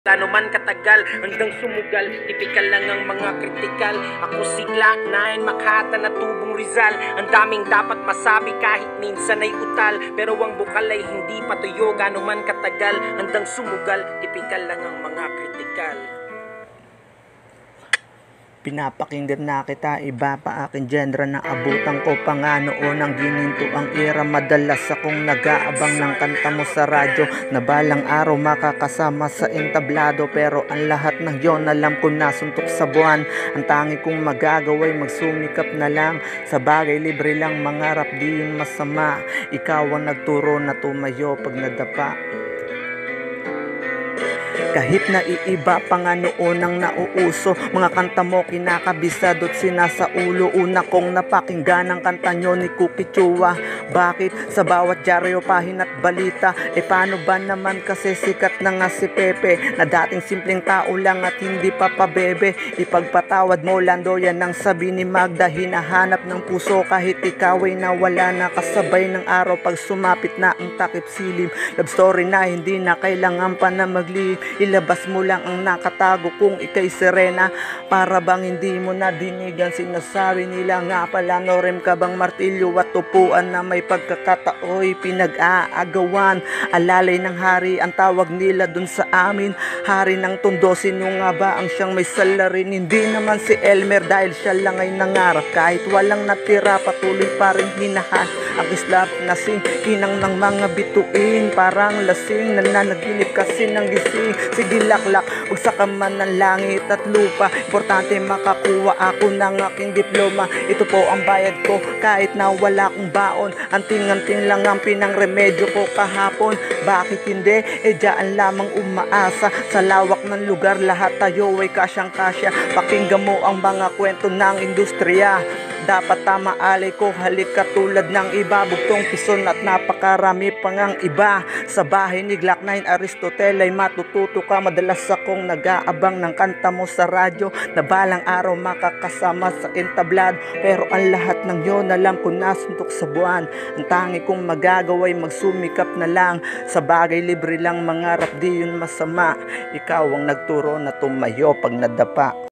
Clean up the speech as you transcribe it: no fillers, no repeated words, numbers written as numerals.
Plano man katagal hanggang sumugal, tipikal lang ang mga kritikal. Ako si Glock 9, Makata na tubong Rizal. Ang daming dapat masabi kahit minsan ay utal, pero ang bukal ay hindi patuyo. Gano man katagal hanggang sumugal, tipikal lang ang mga kritikal. Pinapakinggan na kita, iba pa aking genre na abutan ko pa nga noon ang gininto ang era. Madalas akong nag-aabang ng kanta mo sa radyo, na balang araw makakasama sa entablado. Pero ang lahat ng yon alam ko na suntok sa buwan. Ang tangi kong magagaway magsumikap na lang. Sa bagay libre lang mangarap, di yun masama. Ikaw ang nagturo na tumayo pag nadapa. Kahit na iiba pa nga noon ang nauuso, mga kanta mo kinakabisado't sinasaulo. Una kong napakinggan ang kanta nyo ni Cookie Chua. Bakit? Sa bawat dyaryo, pahin at balita. Paano ba naman kasi sikat na nga si Pepe, na dating simpleng tao lang at hindi pa pabebe. Ipagpatawad mo Lando, yan ang sabi ni Magda. Hinahanap ng puso kahit ikaw ay nawala na. Kasabay ng araw pag sumapit na ang takip silim. Love story na hindi na kailangan pa na maglihim. Ilabas mo lang ang nakatago kung ikay sirena, para bang hindi mo na dinigan. Sinasabi nila nga pala norem ka bang martilyo at tupuan na may pagkakataoy pinag-aagawan. Alalay ng hari ang tawag nila dun sa amin, hari ng tondo. Sino nga ba ang siyang may salarin? Hindi naman si Elmer, dahil siya lang ay nangarap. Kahit walang natira patuloy pa rin hinahan ang islap na kinang ng mga bituin. Parang lasing nananaginip kasi ng gising. Sige laklak, bagsak man ng langit at lupa. Importante makakuha ako ng aking diploma. Ito po ang bayad ko kahit na wala akong baon. Anting-anting lang ang pinangremedyo ko kahapon. Bakit hindi? Diyaan lamang umaasa. Sa lawak ng lugar lahat tayo ay kasyang-kasya. Pakinggan mo ang mga kwento ng industriya. Dapat tama alay ko, halik katulad ng iba. Bugtong pison at napakarami pang ang iba. Sa bahay ni Glock 9 Aristotle ay matututo ka. Madalas akong nag-aabang ng kanta mo sa radyo, na balang araw makakasama sa entablado. Pero ang lahat ng yon alam ko na suntok sa buwan. Ang tangi kong magagaway magsumikap na lang. Sa bagay libre lang mangarap, di yun masama. Ikaw ang nagturo na tumayo pag nadapa.